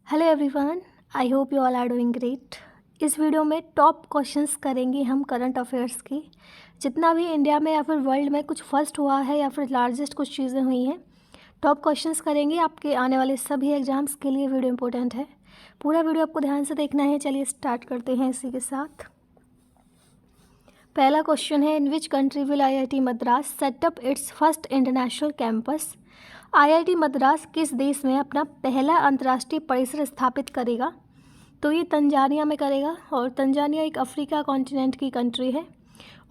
Hello everyone, I hope you all are doing great. इस video में top questions करेंगे हम करंट अफेयर्स की। जितना भी इंडिया में या फिर वर्ल्ड में कुछ फर्स्ट हुआ है या फिर लार्जेस्ट कुछ चीज़ें हुई हैं, टॉप क्वेश्चंस करेंगे। आपके आने वाले सभी एग्जाम्स के लिए वीडियो इंपॉर्टेंट है। पूरा वीडियो आपको ध्यान से देखना है। चलिए स्टार्ट करते हैं इसी के साथ। पहला क्वेश्चन है, in which country will IIT Madras set up its first international campus. IIT Madras किस देश में अपना पहला अंतर्राष्ट्रीय परिसर स्थापित करेगा? तो ये तंजानिया में करेगा, और तंजानिया एक अफ्रीका कॉन्टिनेंट की कंट्री है।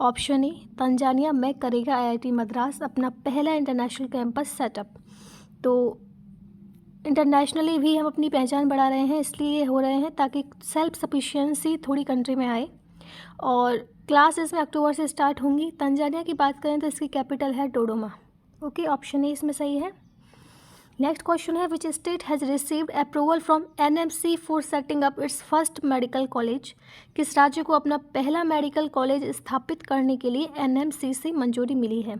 ऑप्शन ए, तंजानिया में करेगा IIT मद्रास अपना पहला इंटरनेशनल कैंपस सेटअप। तो इंटरनेशनली भी हम अपनी पहचान बढ़ा रहे हैं, इसलिए ये हो रहे हैं ताकि सेल्फ सफिशिएंसी थोड़ी कंट्री में आए। और क्लास इसमें अक्टूबर से स्टार्ट होंगी। तंजानिया की बात करें तो इसकी कैपिटल है डोडोमा। ओके, ऑप्शन ए इसमें सही है। नेक्स्ट क्वेश्चन है, which state has received approval from NMC for setting up its first medical college. किस राज्य को अपना पहला मेडिकल कॉलेज स्थापित करने के लिए NMC से मंजूरी मिली है?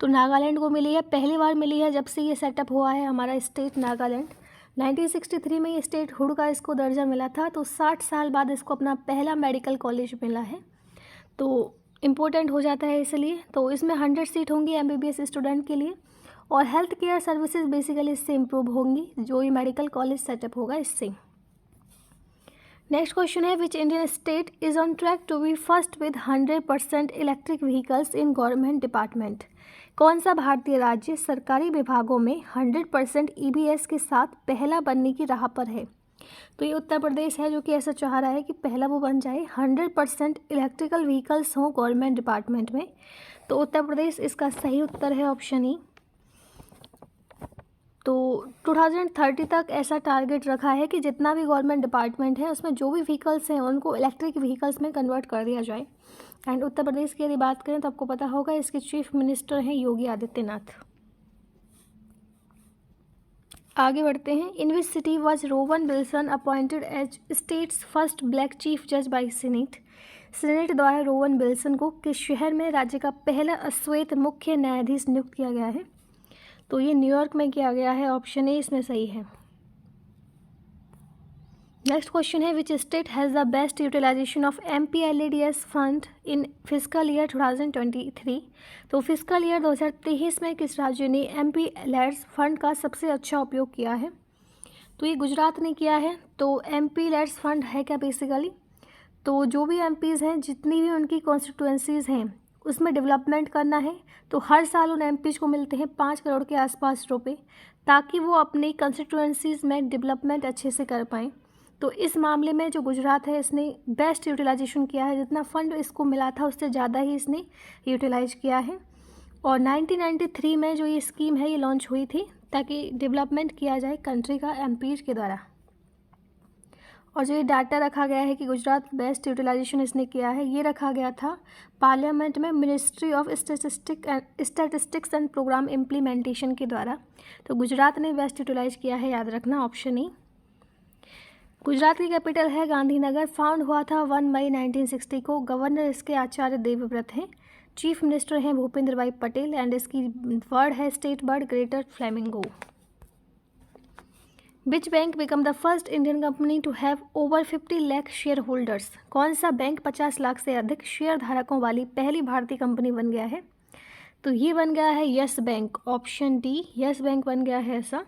तो नागालैंड को मिली है। पहली बार मिली है जब से ये सेटअप हुआ है हमारा स्टेट नागालैंड। 1963 में ये स्टेट हुड का इसको दर्जा मिला था, तो 60 साल बाद इसको अपना पहला मेडिकल कॉलेज मिला है। तो इम्पोर्टेंट हो जाता है इसलिए। तो इसमें 100 सीट होंगी MBBS स्टूडेंट के लिए, और हेल्थ केयर सर्विसेज बेसिकली इससे इम्प्रूव होंगी जो ये मेडिकल कॉलेज सेटअप होगा इससे। नेक्स्ट क्वेश्चन है, which Indian state is on track to be first with 100% electric vehicles in government department. कौन सा भारतीय राज्य सरकारी विभागों में 100% EVs के साथ पहला बनने की राह पर है? तो ये उत्तर प्रदेश है, जो कि ऐसा चाह रहा है कि पहला वो बन जाए, 100% इलेक्ट्रिकल व्हीकल्स हों गवर्नमेंट डिपार्टमेंट में। तो उत्तर प्रदेश इसका सही उत्तर है, ऑप्शन ई। तो 2030 तक ऐसा टारगेट रखा है कि जितना भी गवर्नमेंट डिपार्टमेंट है उसमें जो भी व्हीकल्स हैं उनको इलेक्ट्रिक व्हीकल्स में कन्वर्ट कर दिया जाए। एंड उत्तर प्रदेश की यदि बात करें तो आपको पता होगा इसके चीफ मिनिस्टर हैं योगी आदित्यनाथ। आगे बढ़ते हैं। In which city was Rowan Wilson appointed as state's first black chief जज बाई सीनेट। सीनेट द्वारा रोवन विल्सन को किस शहर में राज्य का पहला अश्वेत मुख्य न्यायाधीश नियुक्त किया गया है? तो ये न्यूयॉर्क में किया गया है, ऑप्शन ए इसमें सही है। नेक्स्ट क्वेश्चन है, which state has the best utilization of MPLADS fund in physical year 2023। तो फिजिकल ईयर 2023 में किस राज्य ने MPLADS फंड का सबसे अच्छा उपयोग किया है? तो ये गुजरात ने किया है। तो MPLADS फंड है क्या बेसिकली, तो जो भी MPs हैं, जितनी भी उनकी कॉन्स्टिट्यूएंसीज़ हैं उसमें डेवलपमेंट करना है, तो हर साल उन MPs को मिलते हैं 5 करोड़ के आसपास रुपए, ताकि वो अपनी कंस्टिट्यूएंसीज़ में डेवलपमेंट अच्छे से कर पाएँ। तो इस मामले में जो गुजरात है इसने बेस्ट यूटिलाइजेशन किया है, जितना फंड इसको मिला था उससे ज़्यादा ही इसने यूटिलाइज किया है। और 1993 में जो ये स्कीम है ये लॉन्च हुई थी ताकि डेवलपमेंट किया जाए कंट्री का MPs के द्वारा। और जो ये डाटा रखा गया है कि गुजरात बेस्ट यूटिलाइजेशन इसने किया है, ये रखा गया था पार्लियामेंट में ministry of statistics and programme implementation के द्वारा। तो गुजरात ने बेस्ट यूटिलाइज किया है, याद रखना, ऑप्शन ई। गुजरात की कैपिटल है गांधीनगर। फाउंड हुआ था 1 मई 1960 को। गवर्नर इसके आचार्य देवव्रत हैं। चीफ मिनिस्टर हैं भूपेंद्र भाई पटेल। एंड इसकी वर्ड है state bird greater flamingo. Which bank become the first Indian company to have over 50 lakh share holders. कौन सा बैंक 50 लाख से अधिक शेयर धारकों वाली पहली भारतीय कंपनी बन गया है? तो ये बन गया है yes bank, option D, yes bank बन गया है ऐसा।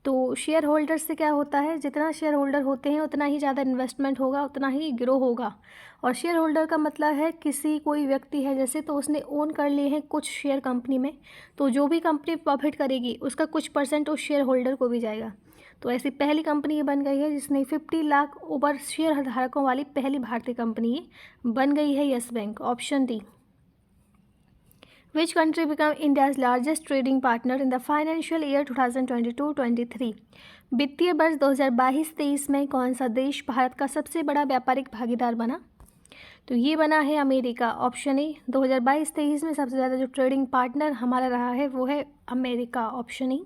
तो शेयर होल्डर से क्या होता है, जितना शेयर होल्डर होते हैं उतना ही ज़्यादा इन्वेस्टमेंट होगा, उतना ही ग्रो होगा। और शेयर होल्डर का मतलब है किसी कोई व्यक्ति है जैसे, तो उसने ओन कर लिए हैं कुछ शेयर कंपनी में, तो जो भी कंपनी प्रॉफिट करेगी उसका कुछ % उस शेयर होल्डर को भी जाएगा। तो ऐसी पहली कंपनी ये बन गई है जिसने 50 लाख ओवर शेयर धारकों वाली पहली भारतीय कंपनी ये बन गई है, yes bank, option D. Which country became India's largest trading partner in the financial year 2022-23? वित्तीय वर्ष 2022-23 में कौन सा देश भारत का सबसे बड़ा व्यापारिक भागीदार बना? तो ये बना है अमेरिका, ऑप्शन ए। 2022-23 में सबसे ज़्यादा जो ट्रेडिंग पार्टनर हमारा रहा है वो है अमेरिका, ऑप्शन ई।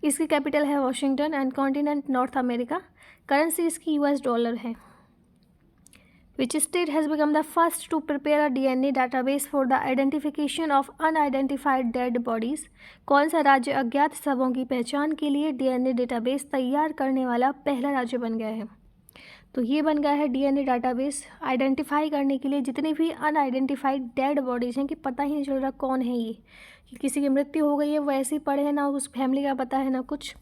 इसकी कैपिटल है Washington. And continent north America. Currency इसकी US डॉलर है। Which state has become the first to prepare a DNA database for the identification of unidentified dead bodies? कौन सा राज्य अज्ञात शवों की पहचान के लिए डीएनए डेटाबेस तैयार करने वाला पहला राज्य बन गया है? तो ये बन गया है डीएनए डाटाबेस आइडेंटिफाई करने के लिए जितने भी अनआइडेंटिफाइड डेड बॉडीज़ हैं कि पता ही नहीं चल रहा कौन है ये, कि किसी की मृत्यु हो गई है वो ऐसे ही पड़े हैं, ना उस फैमिली का पता है ना कुछ।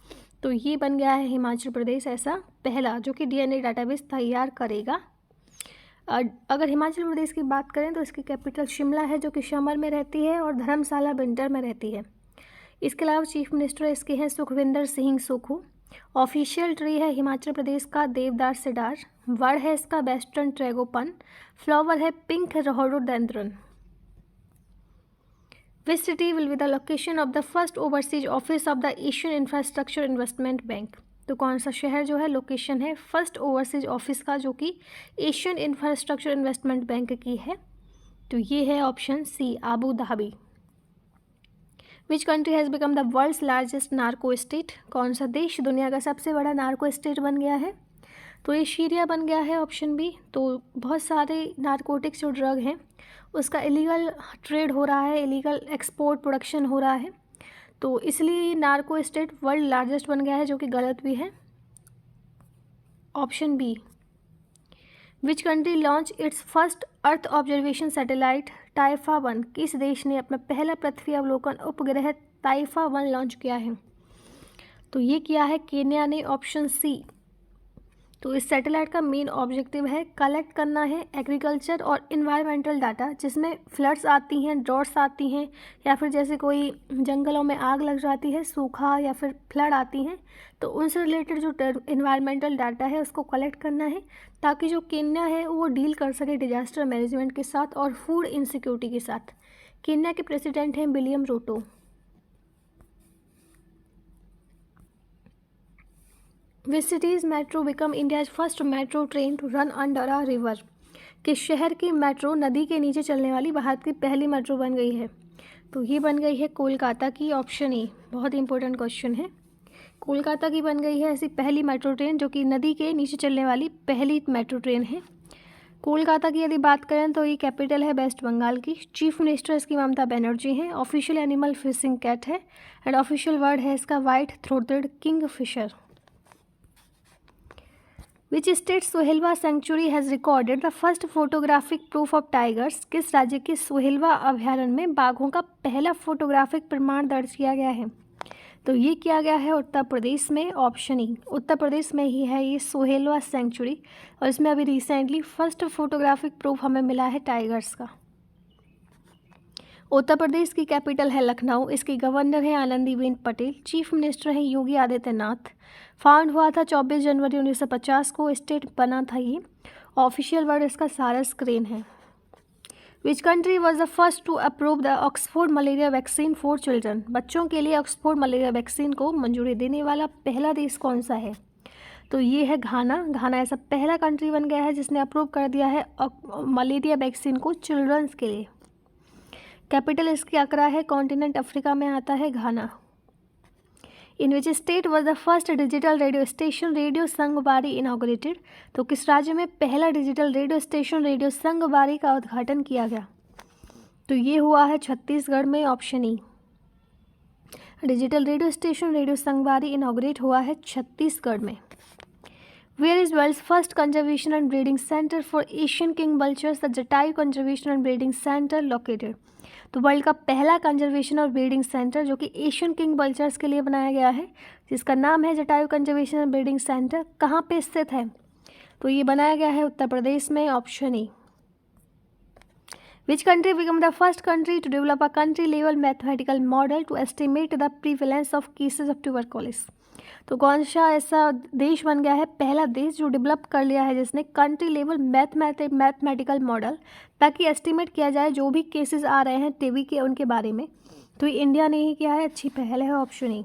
तो ये बन गया है हिमाचल प्रदेश ऐसा पहला जो कि डीएनए डाटाबेस तैयार करेगा। अगर हिमाचल प्रदेश की बात करें तो इसकी कैपिटल शिमला है जो कि समर में रहती है और धर्मशाला विंटर में रहती है। इसके अलावा चीफ मिनिस्टर इसके हैं सुखविंदर सिंह सुक्खू। ऑफिशियल ट्री है हिमाचल प्रदेश का देवदार सिडार। वर्ड है इसका वेस्टर्न ट्रैगोपन। फ्लावर है pink rhododendron. Which city will be the location of the first overseas office of the Asian infrastructure investment bank? तो कौन सा शहर जो है लोकेशन है फर्स्ट ओवरसीज ऑफिस का जो कि एशियन इंफ्रास्ट्रक्चर इन्वेस्टमेंट बैंक की है? तो ये है option C Abu Dhabi. Which country has become the world's largest narco state? कौन सा देश दुनिया का सबसे बड़ा नार्को स्टेट बन गया है? तो ये सीरिया बन गया है ऑप्शन बी। तो बहुत सारे नारकोटिक्स जो ड्रग हैं उसका इलीगल ट्रेड हो रहा है, इलीगल एक्सपोर्ट प्रोडक्शन हो रहा है, तो इसलिए नार्को स्टेट वर्ल्ड लार्जेस्ट बन गया है, जो कि गलत भी है। Option B. Which country launch its first earth observation satellite Taifa 1? किस देश ने अपना पहला पृथ्वी अवलोकन उपग्रह टाइफा 1 लॉन्च किया है? तो ये किया है केन्या ने, ऑप्शन सी। तो इस सैटेलाइट का मेन ऑब्जेक्टिव है कलेक्ट करना है एग्रीकल्चर और इन्वायरमेंटल डाटा, जिसमें फ्लड्स आती हैं, ड्रॉट्स आती हैं, या फिर जैसे कोई जंगलों में आग लग जाती है, सूखा या फिर फ्लड आती हैं, तो उनसे रिलेटेड जो इन्वायरमेंटल डाटा है उसको कलेक्ट करना है, ताकि जो केन्या है वो डील कर सके डिजास्टर मैनेजमेंट के साथ और फूड इनसिक्योरिटी के साथ। केन्या के प्रेसिडेंट हैं William Ruto. Which city's metro become India's first metro train to run under a river? किस शहर की मेट्रो नदी के नीचे चलने वाली भारत की पहली मेट्रो बन गई है? तो ये बन गई है कोलकाता की, ऑप्शन ए। बहुत इंपॉर्टेंट क्वेश्चन है। कोलकाता की बन गई है ऐसी पहली मेट्रो ट्रेन जो कि नदी के नीचे चलने वाली पहली मेट्रो ट्रेन है। कोलकाता की यदि बात करें तो ये कैपिटल है वेस्ट बंगाल की। चीफ मिनिस्टर इसकी ममता बनर्जी हैं। ऑफिशियल एनिमल फिशिंग कैट है एंड ऑफिशियल वर्ड है इसका white throated kingfisher. Which state Sohelwa sanctuary has recorded the first photographic proof of tigers? किस राज्य के सोहेलवा अभ्यारण्य में बाघों का पहला फोटोग्राफिक प्रमाण दर्ज किया गया है? तो ये किया गया है उत्तर प्रदेश में, ऑप्शन ई। उत्तर प्रदेश में ही है ये सोहेलवा सेंचुरी, और इसमें अभी रिसेंटली फर्स्ट फोटोग्राफिक प्रूफ हमें मिला है टाइगर्स का। उत्तर प्रदेश की कैपिटल है लखनऊ। इसकी गवर्नर है आनंदीबेन पटेल। चीफ मिनिस्टर हैं योगी आदित्यनाथ। फाउंड हुआ था 24 जनवरी 1950 को। स्टेट बना था ये। ऑफिशियल वर्ड इसका सारस क्रेन है। Which country was the first to approve the Oxford malaria vaccine for children? बच्चों के लिए ऑक्सफोर्ड मलेरिया वैक्सीन को मंजूरी देने वाला पहला देश कौन सा है? तो ये है घाना। घाना ऐसा पहला कंट्री बन गया है जिसने अप्रूव कर दिया है मलेरिया वैक्सीन को चिल्ड्रंस के लिए। कैपिटल इसकी अकरा है। कॉन्टिनेंट अफ्रीका में आता है Ghana. In which state was the first digital radio station radio Sangwari inaugurated? तो किस राज्य में पहला डिजिटल रेडियो स्टेशन रेडियो संगवारी का उद्घाटन किया गया? तो ये हुआ है छत्तीसगढ़ में, option E. Digital radio station radio Sangwari inaugurate हुआ है छत्तीसगढ़ में। Where is world's first conservation and breeding centre for Asian king vultures the Jatayu conservation and breeding centre located? तो वर्ल्ड का पहला कंजर्वेशन और ब्रीडिंग सेंटर जो कि एशियन किंग बल्चर्स के लिए बनाया गया है, जिसका नाम है Jatayu conservation and breeding centre, कहाँ पे स्थित है? तो ये बनाया गया है उत्तर प्रदेश में, option E. Which country become the first country to develop a country level mathematical model to estimate the prevalence of cases of tuberculosis? तो कौन सा ऐसा देश बन गया है पहला देश जो डेवलप कर लिया है जिसने कंट्री लेवल मैथमेटिकल मॉडल, ताकि एस्टिमेट किया जाए जो भी केसेस आ रहे हैं टीबी के उनके बारे में? तो ये इंडिया ने ही किया है। अच्छी पहल है, ऑप्शन ई।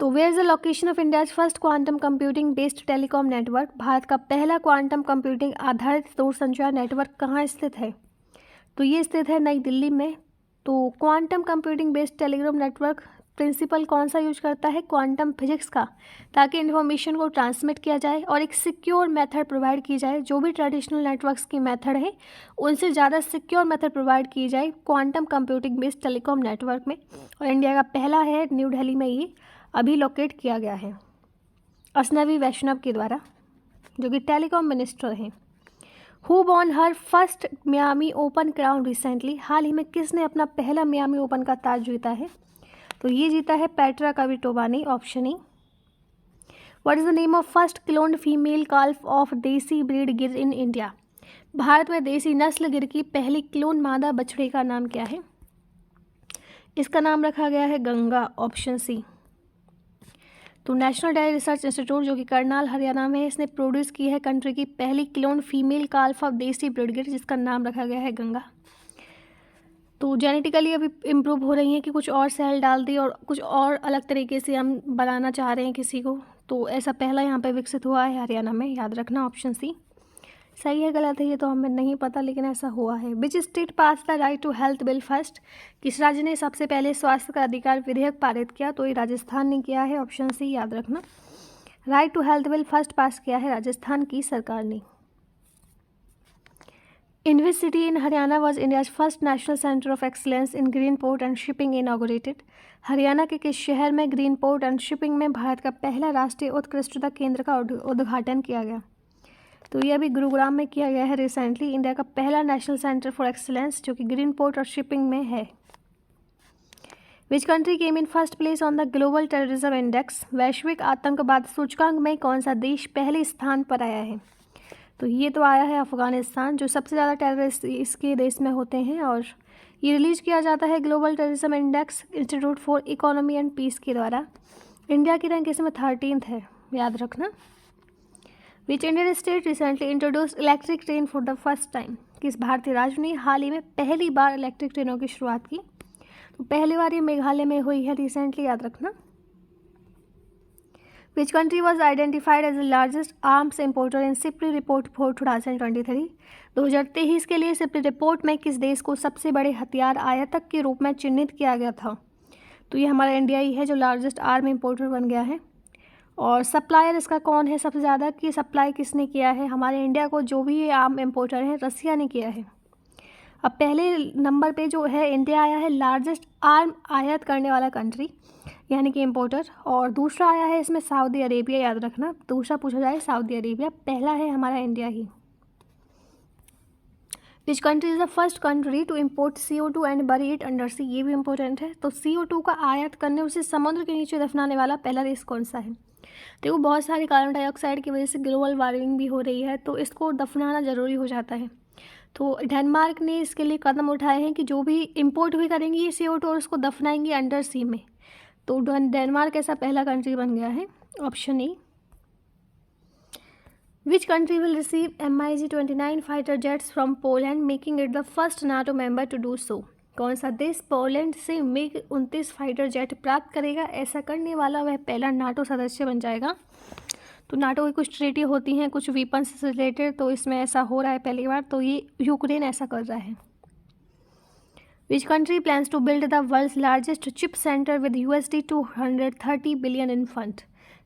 तो where is the location of India's first quantum computing based telecom network? भारत का पहला क्वांटम कंप्यूटिंग आधारित दूरसंचार नेटवर्क कहाँ स्थित है? तो ये स्थित है नई दिल्ली में। तो quantum computing based telegram network principle कौन सा यूज करता है, क्वांटम फिजिक्स का, ताकि इन्फॉर्मेशन को ट्रांसमिट किया जाए और एक सिक्योर मेथड प्रोवाइड की जाए। जो भी ट्रेडिशनल नेटवर्क्स की मेथड है उनसे ज़्यादा सिक्योर मेथड प्रोवाइड की जाए quantum computing based telecom network में। और इंडिया का पहला है, न्यू दिल्ली में ये अभी लोकेट किया गया है असनवी वैष्णव के द्वारा, जो कि टेलीकॉम मिनिस्टर हैं। Who won her first Miami open crown recently, हाल ही में किसने अपना पहला मियामी ओपन का ताज जीता है, तो ये जीता है पेट्रा क्विटोवा ने, option E. What is the name of first cloned female काल्फ of देसी ब्रीड गिर इन इंडिया, भारत में देसी नस्ल गिर की पहली क्लोन मादा बछड़े का नाम क्या है, इसका नाम रखा गया है गंगा, ऑप्शन सी। तो नेशनल डेयरी रिसर्च इंस्टीट्यूट जो कि करनाल हरियाणा में है, इसने प्रोड्यूस की है कंट्री की पहली क्लोन फीमेल काल्फ ऑफ देसी ब्रीड गिर, जिसका नाम रखा गया है गंगा। तो जेनेटिकली अभी इम्प्रूव हो रही हैं कि कुछ और सेल डाल दी और कुछ और अलग तरीके से हम बनाना चाह रहे हैं किसी को, तो ऐसा पहला यहाँ पे विकसित हुआ है हरियाणा में, याद रखना, ऑप्शन सी। सही है गलत है ये तो हमें नहीं पता, लेकिन ऐसा हुआ है। Which state pass the right to health bill first, किस राज्य ने सबसे पहले स्वास्थ्य का अधिकार विधेयक पारित किया, तो ये राजस्थान ने किया है, ऑप्शन सी, याद रखना। Right to health bill first pass किया है राजस्थान की सरकार ने। In which city in Haryana was India's first national centre of excellence in green port and shipping inaugurated, Haryana के किस शहर में ग्रीन पोर्ट एंड शिपिंग में भारत का पहला राष्ट्रीय उत्कृष्टता केंद्र का उद्घाटन किया गया, तो ये अभी गुरुग्राम में किया गया है रिसेंटली, इंडिया का पहला नेशनल सेंटर फॉर एक्सलेंस जो कि ग्रीन पोर्ट और शिपिंग में है। Which country came in first place on the global terrorism index, वैश्विक आतंकवाद सूचकांक में कौन सा देश पहले स्थान पर आया है, तो ये तो आया है अफगानिस्तान, जो सबसे ज़्यादा टेररिस्ट इसके देश में होते हैं, और ये रिलीज किया जाता है global terrorism index institute for economy and peace के द्वारा। इंडिया की रैंक इसमें 13th है, याद रखना। विच Indian state recently introduced electric train for the first time, किस भारतीय राज्य ने हाल ही में पहली बार इलेक्ट्रिक ट्रेनों की शुरुआत की, तो पहली बार ये मेघालय में हुई है रिसेंटली, याद रखना। Which country was identified as the largest arms importer in SIPRI report for 2023, 2023 के लिए सिप्री रिपोर्ट में किस देश को सबसे बड़े हथियार आयातक के रूप में चिन्हित किया गया था, तो ये हमारा इंडिया ही है जो लार्जेस्ट आर्म इम्पोर्टर बन गया है। और सप्लायर इसका कौन है सबसे ज़्यादा, कि सप्लाई किसने किया है हमारे इंडिया को, जो भी ये आर्म इम्पोर्टर हैं रसिया ने किया है। अब पहले नंबर पे जो है इंडिया आया है लार्जेस्ट आर्म आयात करने वाला कंट्री यानी कि इम्पोर्टर, और दूसरा आया है इसमें सऊदी अरेबिया, याद रखना, दूसरा पूछा जाए सऊदी अरेबिया, पहला है हमारा इंडिया ही। Which country is the first country to import CO2 and bury it under sea, ये भी इंपॉर्टेंट है। तो CO2 का आयात करने उसे समुद्र के नीचे दफनाने वाला पहला देश कौन सा है, देखो बहुत सारे कार्बन डाइऑक्साइड की वजह से ग्लोबल वार्मिंग भी हो रही है, तो इसको दफनाना ज़रूरी हो जाता है। तो डेनमार्क ने इसके लिए कदम उठाए हैं कि जो भी इंपोर्ट भी करेंगे ये CO2 और उसको दफनाएंगे अंडर सी में, तो डेनमार्क ऐसा पहला कंट्री बन गया है, option A. Which country will receive MiG-29 fighter jets from Poland making it the first NATO member to do so, कौन सा देश पोलैंड से MiG-29 फाइटर जेट प्राप्त करेगा, ऐसा करने वाला वह पहला नाटो सदस्य बन जाएगा। तो नाटो की कुछ ट्रीटी होती हैं कुछ वीपन्स से रिलेटेड, तो इसमें ऐसा हो रहा है पहली बार, तो ये यूक्रेन ऐसा कर रहा है। Which country plans to build the world's largest chip centre with USD 230 billion in fund,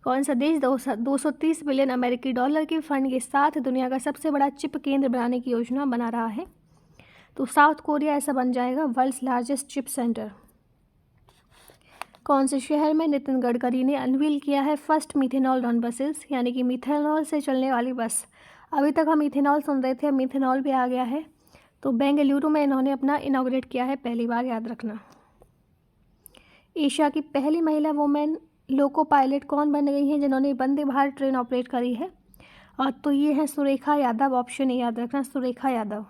कौन सा देश 230 बिलियन अमेरिकी डॉलर के फंड के साथ दुनिया का सबसे बड़ा चिप केंद्र बनाने की योजना बना रहा है, तो साउथ कोरिया ऐसा बन जाएगा वर्ल्ड्स लार्जेस्ट चिप सेंटर। कौन से शहर में नितिन गडकरी ने अनवील किया है फर्स्ट मिथेनॉल रन बसेस, यानी कि मिथेनॉल से चलने वाली बस, अभी तक हम इथेनॉल सुन रहे थे, मिथेनॉल भी आ गया है, तो बेंगलुरु में इन्होंने अपना इनॉग्रेट किया है पहली बार, याद रखना। एशिया की पहली महिला वुमेन लोको पायलट कौन बन गई हैं जिन्होंने वंदे भारत ट्रेन ऑपरेट करी है, और तो ये है सुरेखा यादव, ऑप्शन ए, याद रखना, सुरेखा यादव।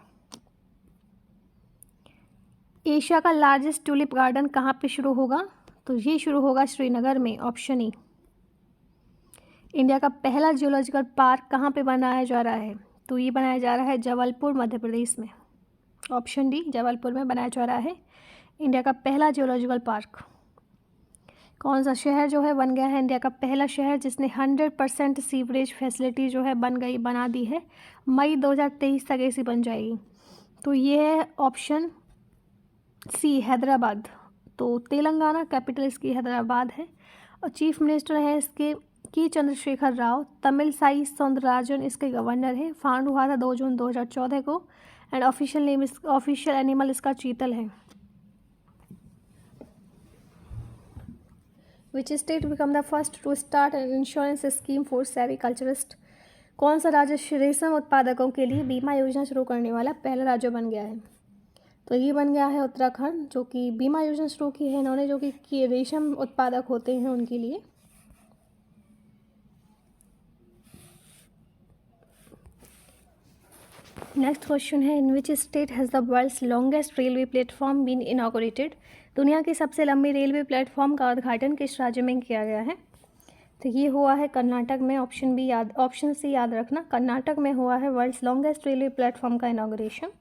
एशिया का लार्जेस्ट ट्यूलिप गार्डन कहाँ पे शुरू होगा, तो ये शुरू होगा श्रीनगर में, ऑप्शन ई। इंडिया का पहला जियोलॉजिकल पार्क कहाँ पे बनाया जा रहा है, तो ये बनाया जा रहा है जबलपुर मध्य प्रदेश में, ऑप्शन डी, जबलपुर में बनाया जा रहा है इंडिया का पहला जियोलॉजिकल पार्क। कौन सा शहर जो है बन गया है इंडिया का पहला शहर जिसने 100% सीवरेज फैसिलिटी जो है बना दी है, मई 2023 तक ऐसी बन जाएगी, तो ये है ऑप्शन सी, हैदराबाद। तो तेलंगाना, कैपिटल इसकी हैदराबाद है। और चीफ मिनिस्टर है इसके की चंद्रशेखर राव। तमिलसाई सौंदरराजन इसके गवर्नर है। फाउंड हुआ था 2 जून 2014 को। एंड ऑफिशियल एनिमल इसका चीतल है। Which state become the first to start an insurance scheme for sericulturist? कौन सा राज्य रेशम उत्पादकों के लिए बीमा योजना शुरू करने वाला पहला राज्य बन गया है? तो ये बन गया है उत्तराखंड, जो कि बीमा योजना शुरू की है इन्होंने, जो कि रेशम उत्पादक होते हैं उनके लिए। नेक्स्ट क्वेश्चन है, in which state has the world's longest railway platform been inaugurated? दुनिया की सबसे लंबी रेलवे प्लेटफॉर्म का उद्घाटन किस राज्य में किया गया है? तो ये हुआ है कर्नाटक में। ऑप्शन सी याद रखना, कर्नाटक में हुआ है वर्ल्ड्स लॉन्गेस्ट रेलवे प्लेटफॉर्म का इनॉग्रेशन।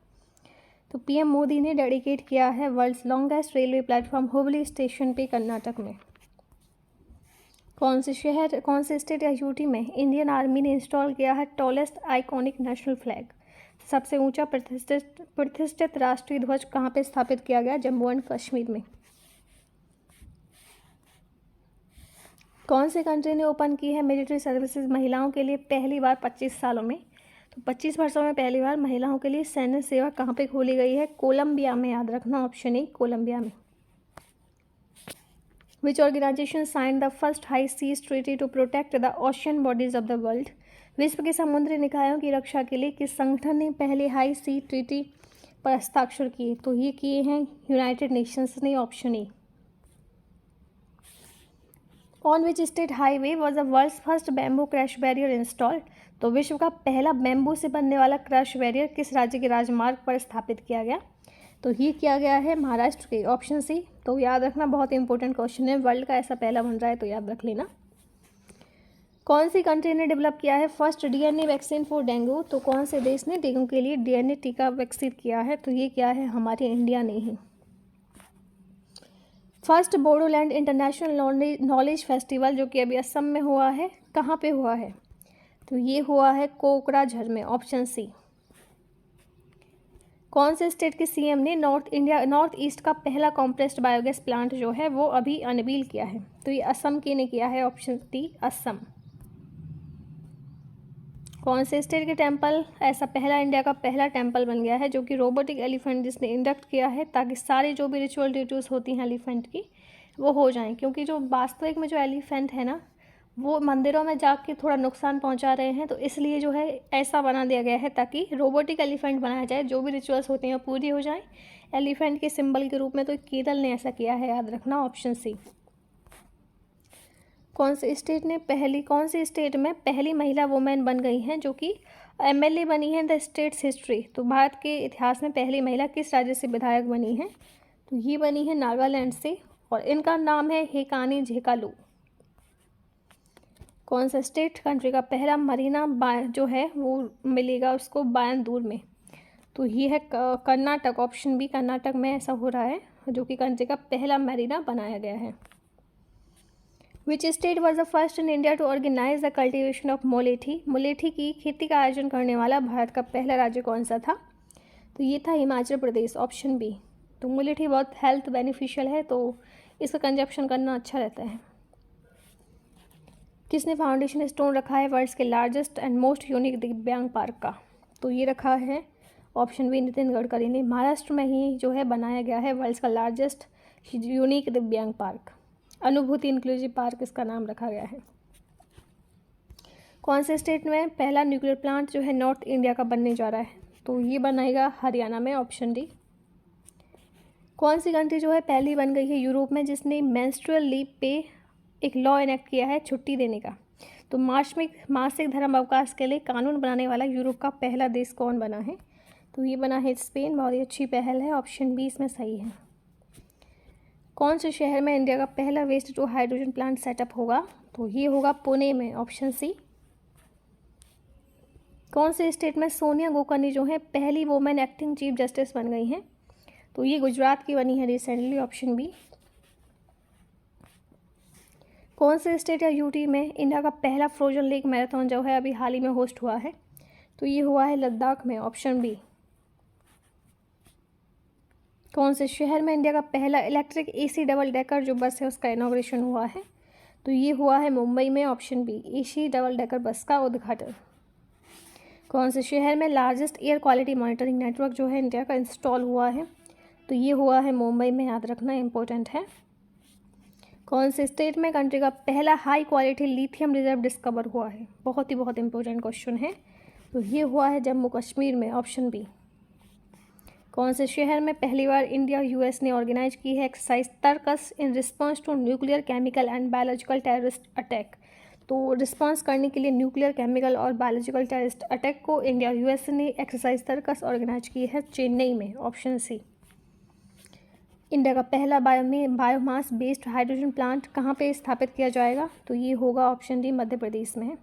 तो पीएम मोदी ने डेडिकेट किया है world's longest railway platform Hubli station पे कर्नाटक में। कौन से स्टेट या यूटी में इंडियन आर्मी ने इंस्टॉल किया है टॉलेस्ट आइकॉनिक नेशनल फ्लैग? सबसे ऊंचा प्रतिष्ठित राष्ट्रीय ध्वज कहाँ पे स्थापित किया गया? जम्मू एंड कश्मीर में। कौन से कंट्री ने ओपन की है मिलिट्री सर्विसेज महिलाओं के लिए पहली बार 25 सालों में? तो 25 वर्षों में पहली बार महिलाओं के लिए सैन्य सेवा कहाँ पे खोली गई है? कोलंबिया में, याद रखना, ऑप्शन ए कोलंबिया में। Which organisation signed the first high seas treaty to protect the ocean bodies of the world? विश्व के समुद्री निकायों की रक्षा के लिए किस संगठन ने पहले हाई सी ट्रीटी पर हस्ताक्षर किए? तो ये किए हैं यूनाइटेड नेशंस ने, option A. On which state highway was the world's first bamboo crash barrier installed? तो विश्व का पहला बैम्बू से बनने वाला क्रश बैरियर किस राज्य के राजमार्ग पर स्थापित किया गया? तो ये किया गया है महाराष्ट्र के, ऑप्शन सी। तो याद रखना, बहुत इंपॉर्टेंट क्वेश्चन है, वर्ल्ड का ऐसा पहला बन रहा है, तो याद रख लेना। कौन सी कंट्री ने डेवलप किया है first DNA vaccine for dengue? तो कौन से देश ने डेंगू के लिए डीएनए टीका विकसित किया है? तो ये क्या है, हमारे इंडिया ने ही। First Bodoland international knowledge festival जो कि अभी असम में हुआ है, कहाँ पे हुआ है? तो ये हुआ है कोकराझार में, ऑप्शन सी। कौन से स्टेट के सीएम ने नॉर्थ ईस्ट का पहला कॉम्प्रेस्ड बायोगैस प्लांट जो है वो अभी अनवील किया है? तो ये असम के ने किया है, ऑप्शन डी असम। कौन से स्टेट के टेम्पल ऐसा पहला इंडिया का पहला टेम्पल बन गया है जो कि रोबोटिक एलिफेंट जिसने इंडक्ट किया है, ताकि सारी जो भी रिचुअल ड्यूटीज होती हैं एलिफेंट की वो हो जाएं, क्योंकि जो वास्तविक में जो एलिफेंट है ना वो मंदिरों में जाके थोड़ा नुकसान पहुंचा रहे हैं, तो इसलिए जो है ऐसा बना दिया गया है ताकि रोबोटिक एलिफेंट बनाया जाए, जो भी रिचुअल्स होते हैं वो पूरी हो जाएं एलिफेंट के सिंबल के रूप में। तो केरल ने ऐसा किया है, याद रखना, ऑप्शन सी। कौन से स्टेट में पहली महिला वुमेन बन गई हैं जो कि एमएलए बनी है द स्टेट्स हिस्ट्री? तो भारत के इतिहास में पहली महिला किस राज्य से विधायक बनी है? तो ये बनी है नागालैंड से, और इनका नाम है हेकानी झेकालू। कौन सा स्टेट कंट्री का पहला मरीना जो है वो मिलेगा उसको बायंदूर में? तो ये है कर्नाटक, ऑप्शन बी, कर्नाटक में ऐसा हो रहा है, जो कि कंट्री का पहला मरीना बनाया गया है। Which state was the first in India to organise the cultivation of mulethi? मोलेठी की खेती का आयोजन करने वाला भारत का पहला राज्य कौन सा था? तो ये था हिमाचल प्रदेश, ऑप्शन बी। तो मोलेठी बहुत हेल्थ बेनिफिशियल है, तो इसका कंजप्शन करना अच्छा रहता है। किसने फाउंडेशन स्टोन रखा है वर्ल्ड्स के लार्जेस्ट एंड मोस्ट यूनिक दिव्यांग पार्क का? तो ये रखा है, ऑप्शन बी, नितिन गडकरी ने। महाराष्ट्र में ही जो है बनाया गया है वर्ल्ड्स का लार्जेस्ट यूनिक दिव्यांग पार्क, अनुभूति इंक्लूसिव पार्क इसका नाम रखा गया है। कौन से स्टेट में पहला न्यूक्लियर प्लांट जो है नॉर्थ इंडिया का बनने जा रहा है? तो ये बनाएगा हरियाणा में, ऑप्शन डी। कौन सी कंट्री जो है पहली बन गई है यूरोप में जिसने मेंस्ट्रुअल लीव पे एक लॉ इनेक्ट किया है छुट्टी देने का? तो मासिक धर्म अवकाश के लिए कानून बनाने वाला यूरोप का पहला देश कौन बना है? तो ये बना है स्पेन, बहुत ही अच्छी पहल है, ऑप्शन बी इसमें सही है। कौन से शहर में इंडिया का पहला waste to hydrogen plant setup होगा? तो ये होगा पुणे में, ऑप्शन सी। कौन से स्टेट में सोनिया गोकर्णी जो है पहली वुमेन एक्टिंग चीफ जस्टिस बन गई हैं? तो ये गुजरात की बनी है रिसेंटली, ऑप्शन बी। कौन से स्टेट या यूटी में इंडिया का पहला फ्रोजन लेक मैराथन जो है अभी हाल ही में होस्ट हुआ है? तो ये हुआ है लद्दाख में, ऑप्शन बी। कौन से शहर में इंडिया का पहला इलेक्ट्रिक एसी डबल डेकर जो बस है उसका इनॉग्रेशन हुआ है? तो ये हुआ है मुंबई में, option B, AC double decker bus का उद्घाटन। कौन से शहर में largest air quality monitoring network जो है इंडिया का इंस्टॉल हुआ है? तो ये हुआ है मुंबई में, याद रखना इम्पोर्टेंट है। कौन से स्टेट में कंट्री का पहला high quality lithium reserve discover हुआ है? बहुत इंपॉर्टेंट क्वेश्चन है। तो ये हुआ है जम्मू कश्मीर में, ऑप्शन बी। कौन से शहर में पहली बार इंडिया यूएस ने ऑर्गेनाइज की है exercise Tarkash in response to nuclear chemical and biological terrorist attack? तो रिस्पॉन्स करने के लिए न्यूक्लियर केमिकल और बायोलॉजिकल टेररिस्ट अटैक को इंडिया यूएस ने एक्सरसाइज तर्कस ऑर्गेनाइज की है चेन्नई में, ऑप्शन सी। इंडिया का पहला बायोमास बेस्ड हाइड्रोजन प्लांट कहाँ पे स्थापित किया जाएगा? तो ये होगा ऑप्शन डी, मध्य प्रदेश में।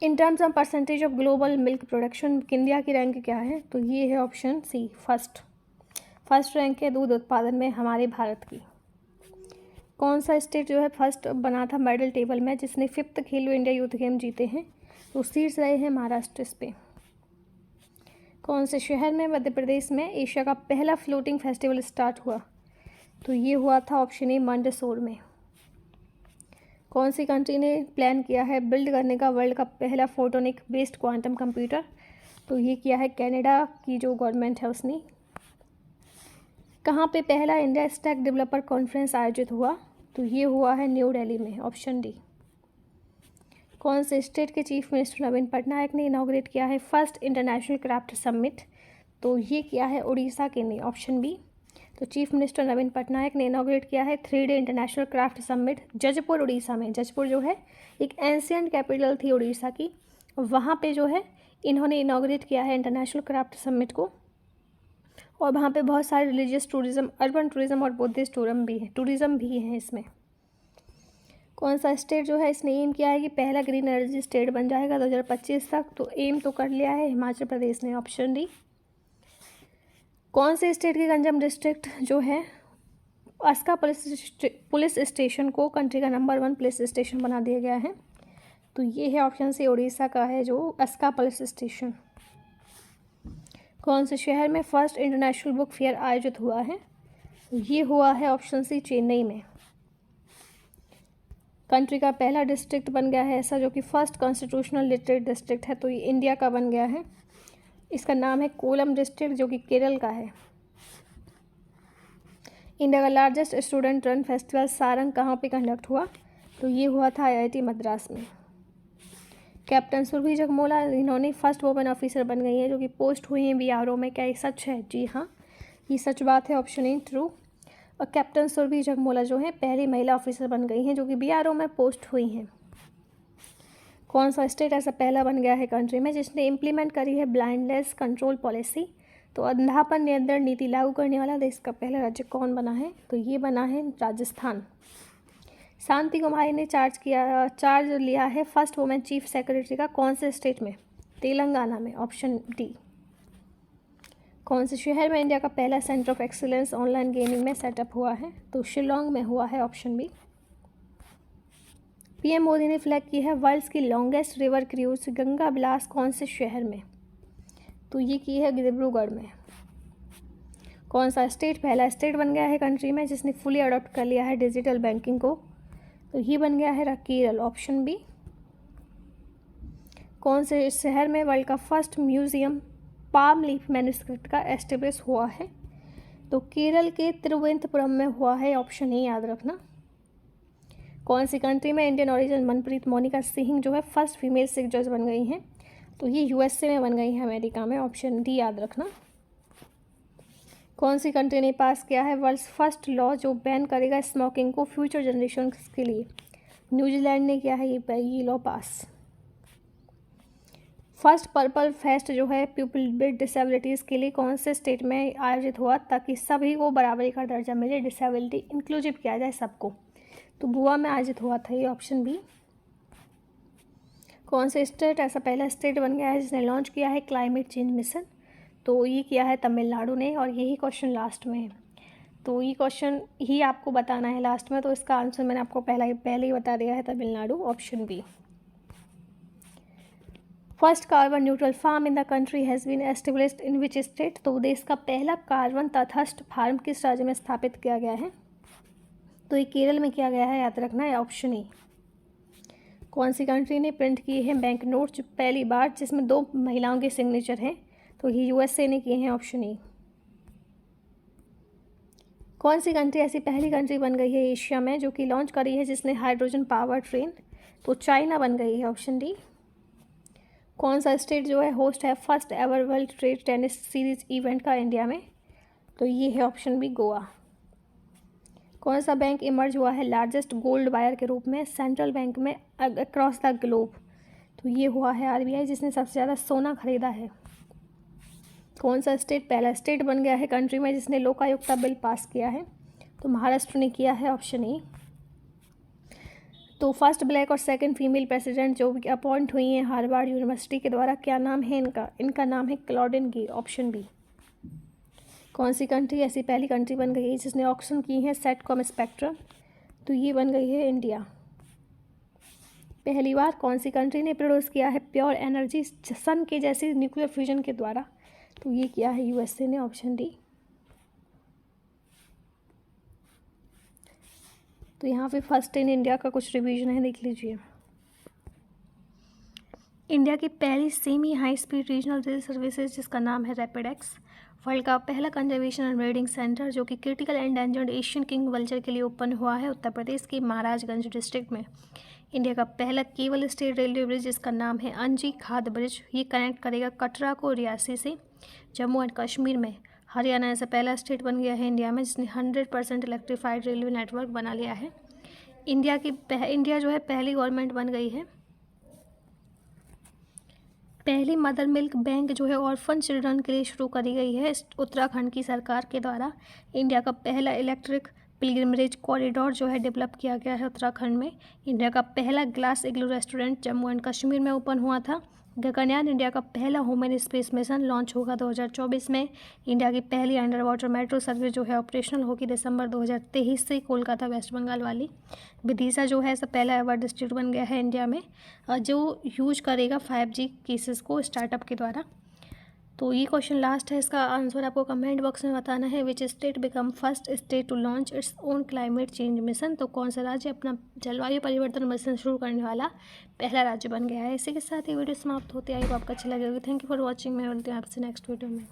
In terms of percentage of global milk production India की रैंक क्या है? तो ये है ऑप्शन सी, फर्स्ट रैंक है दूध उत्पादन में हमारे भारत की। कौन सा स्टेट जो है फर्स्ट बना था मेडल टेबल में, जिसने 5th खेलो इंडिया यूथ गेम जीते हैं? तो शीर्ष रहे हैं महाराष्ट्र इस पे। कौन से शहर में मध्य प्रदेश में एशिया का पहला फ्लोटिंग फेस्टिवल स्टार्ट हुआ? तो ये हुआ था ऑप्शन ए, मंदसौर में। कौन सी कंट्री ने प्लान किया है बिल्ड करने का वर्ल्ड का पहला फोटोनिक बेस्ड क्वांटम कंप्यूटर? तो ये किया है कनाडा की जो गवर्नमेंट है उसने। कहाँ पे पहला इंडिया स्टैक डेवलपर कॉन्फ्रेंस आयोजित हुआ? तो ये हुआ है न्यू दिल्ली में, ऑप्शन डी। कौन से स्टेट के चीफ मिनिस्टर नवीन पटनायक ने इनॉग्रेट किया है फर्स्ट इंटरनेशनल क्राफ्ट समिट? तो ये किया है उड़ीसा के ने, ऑप्शन बी। तो चीफ मिनिस्टर नवीन पटनायक ने इनॉग्रेट किया है 3 day international craft summit Jajpur Orissa में। जजपुर जो है एक एंशियंट कैपिटल थी उड़ीसा की, वहाँ पे जो है इन्होंने इनॉग्रेट किया है इंटरनेशनल क्राफ्ट समिट को। और वहाँ पे बहुत सारे रिलीजियस टूरिज़्म, अर्बन टूरिज़्म और बुद्धिस्ट टूरिज़्म भी है इसमें। कौन सा स्टेट जो है इसने एम किया है कि पहला ग्रीन एनर्जी स्टेट बन जाएगा 2025 तक? तो एम तो कर लिया है हिमाचल प्रदेश ने, ऑप्शन डी। कौन से स्टेट की गंजम डिस्ट्रिक्ट जो है अस्का पुलिस स्टेशन को कंट्री का नंबर 1 पुलिस स्टेशन बना दिया गया है? तो ये है ऑप्शन सी, उड़ीसा का है जो अस्का पुलिस स्टेशन। कौन से शहर में फर्स्ट इंटरनेशनल बुक फेयर आयोजित हुआ है? ये हुआ है ऑप्शन सी, चेन्नई में। कंट्री का पहला डिस्ट्रिक्ट बन गया है ऐसा जो कि फर्स्ट कॉन्स्टिट्यूशनल लिटरेट डिस्ट्रिक्ट है, तो ये इंडिया का बन गया है। इसका नाम है कोलम डिस्ट्रिक्ट जो कि केरल का है। इंडिया का largest student run festival Sarang कहाँ पे कंडक्ट हुआ? तो ये हुआ था IIT मद्रास में। कैप्टन सुरभि जगमोला इन्होंने फर्स्ट वुमेन ऑफिसर बन गई हैं जो कि पोस्ट हुई हैं BRO में। क्या ये सच है? जी हाँ, ये सच बात है, ऑप्शन ए, ट्रू। और कैप्टन सुरभि जगमोला जो है पहली महिला ऑफिसर बन गई हैं जो कि BRO में पोस्ट हुई हैं। कौन सा स्टेट ऐसा पहला बन गया है कंट्री में जिसने इम्प्लीमेंट करी है ब्लाइंडनेस कंट्रोल पॉलिसी? तो अंधापन नियंत्रण नीति लागू करने वाला देश का पहला राज्य कौन बना है? तो ये बना है राजस्थान। शांति कुमारी ने चार्ज लिया है फर्स्ट वुमेन चीफ सेक्रेटरी का कौन से स्टेट में? तेलंगाना में, ऑप्शन डी। कौन से शहर में इंडिया का पहला centre of excellence online gaming में सेटअप हुआ है? तो शिलोंग में हुआ है, ऑप्शन बी। PM मोदी ने फ्लैग की है वर्ल्ड्स की लॉन्गेस्ट रिवर क्रूज गंगा विलास कौन से शहर में? तो ये की है डिब्रूगढ़ में। कौन सा स्टेट पहला स्टेट बन गया है कंट्री में जिसने फुली अडॉप्ट कर लिया है डिजिटल बैंकिंग को? तो ये बन गया है केरल, ऑप्शन बी। कौन से शहर में वर्ल्ड का first museum palm leaf manuscript का एस्टेब्लिश हुआ है? तो केरल के तिरुवनंतपुरम में हुआ है, ऑप्शन ए, याद रखना। कौन सी कंट्री में इंडियन ओरिजिन मनप्रीत मोनिका सिंह जो है फर्स्ट फीमेल सिख जज बन गई हैं? तो ये USA में बन गई है, अमेरिका में, ऑप्शन डी, याद रखना। कौन सी कंट्री ने पास किया है वर्ल्ड्स फर्स्ट लॉ जो बैन करेगा स्मोकिंग को फ्यूचर जनरेशन के लिए? न्यूजीलैंड ने किया है ये लॉ पास। फर्स्ट पर्पल फेस्ट जो है पीपल विद डिसेबिलिटीज़ के लिए कौन से स्टेट में आयोजित हुआ ताकि सभी को बराबरी का दर्जा मिले, डिसेबिलिटी इंक्लूसिव किया जाए सबको? तो गोवा में आयोजित हुआ था ये, ऑप्शन बी। कौन से स्टेट ऐसा पहला स्टेट बन गया है जिसने लॉन्च किया है क्लाइमेट चेंज मिशन? तो ये किया है तमिलनाडु ने, और यही क्वेश्चन लास्ट में है। तो ये क्वेश्चन ही आपको बताना है लास्ट में, तो इसका आंसर मैंने आपको पहले ही बता दिया है, Tamil Nadu, option B. First carbon neutral farm in the country has been established in which state? तो देश का पहला कार्बन तटस्थ फार्म किस राज्य में स्थापित किया गया है? तो ये केरल में किया गया है, याद रखना है, ऑप्शन ए। कौन सी कंट्री ने प्रिंट किए हैं बैंक नोट पहली बार जिसमें 2 महिलाओं के सिग्नेचर हैं? तो ये यूएसए ने किए हैं, ऑप्शन ए। कौन सी कंट्री ऐसी पहली कंट्री बन गई है एशिया में जो कि लॉन्च करी है जिसने हाइड्रोजन पावर ट्रेन? तो चाइना बन गई है, ऑप्शन डी। कौन सा स्टेट जो है होस्ट है first ever world trade tennis series event का इंडिया में? तो ये है ऑप्शन बी, गोवा। कौन सा बैंक इमर्ज हुआ है लार्जेस्ट गोल्ड बायर के रूप में सेंट्रल बैंक में अक्रॉस द ग्लोब? तो ये हुआ है आरबीआई, जिसने सबसे ज़्यादा सोना खरीदा है। कौन सा स्टेट पहला स्टेट बन गया है कंट्री में जिसने लोकायुक्ता बिल पास किया है? तो महाराष्ट्र ने किया है, ऑप्शन ए। तो फर्स्ट ब्लैक और सेकंड फीमेल प्रेसिडेंट जो अपॉइंट हुई हैं हार्वर्ड यूनिवर्सिटी के द्वारा, क्या नाम है इनका? इनका नाम है क्लॉडेन गे, ऑप्शन बी। कौन सी कंट्री ऐसी पहली कंट्री बन गई है जिसने ऑक्शन की है सेटकॉम स्पेक्ट्रम? तो ये बन गई है इंडिया। पहली बार कौन सी कंट्री ने प्रोड्यूस किया है प्योर एनर्जी सन के जैसे न्यूक्लियर फ्यूजन के द्वारा? तो ये किया है यूएसए ने, ऑप्शन डी। तो यहाँ पे फर्स्ट इन इंडिया का कुछ रिवीजन है, देख लीजिए। इंडिया की पहली semi high speed regional rail services जिसका नाम है रैपिड एक्स। वर्ल्ड का पहला कंजर्वेशन एंड ब्रीडिंग सेंटर जो कि critical endangered Asian king vulture के लिए ओपन हुआ है उत्तर प्रदेश के महाराजगंज डिस्ट्रिक्ट में। इंडिया का पहला केबल स्टेट रेलवे ब्रिज जिसका नाम है अंजी खाद ब्रिज, ये कनेक्ट करेगा कटरा को रियासी से। जम्मू एंड कश्मीर में हरियाणा ऐसा पहला स्टेट बन गया है इंडिया में जिसने 100% इलेक्ट्रीफाइड रेलवे नेटवर्क बना लिया है। इंडिया जो है पहली गवर्नमेंट बन गई है, पहली मदर मिल्क बैंक जो है ऑर्फन चिल्ड्रन के लिए शुरू करी गई है उत्तराखंड की सरकार के द्वारा। इंडिया का पहला इलेक्ट्रिक पिलग्रिमेज कॉरिडोर जो है डेवलप किया गया है उत्तराखंड में। इंडिया का पहला glass igloo restaurant Jammu and Kashmir में ओपन हुआ था। गगनयान इंडिया का पहला ह्यूमन स्पेस मिशन लॉन्च होगा 2024 में। इंडिया की पहली अंडर वाटर मेट्रो सर्विस जो है ऑपरेशनल होगी दिसंबर 2023 से, कोलकाता वेस्ट बंगाल वाली। विदिशा जो है सब पहला एवर डिस्ट्रिक्ट बन गया है इंडिया में जो यूज करेगा 5G केसेस को स्टार्टअप के द्वारा। तो ये क्वेश्चन लास्ट है, इसका आंसर आपको कमेंट बॉक्स में बताना है। Which state become first state to launch its own climate change mission? तो कौन सा राज्य अपना जलवायु परिवर्तन मिशन शुरू करने वाला पहला राज्य बन गया है। इसी के साथ ये वीडियो समाप्त होती है। आई होप आपको अच्छी लगी होगी। Thank you for watching. मैं मिलती हूँ आपसे नेक्स्ट वीडियो में।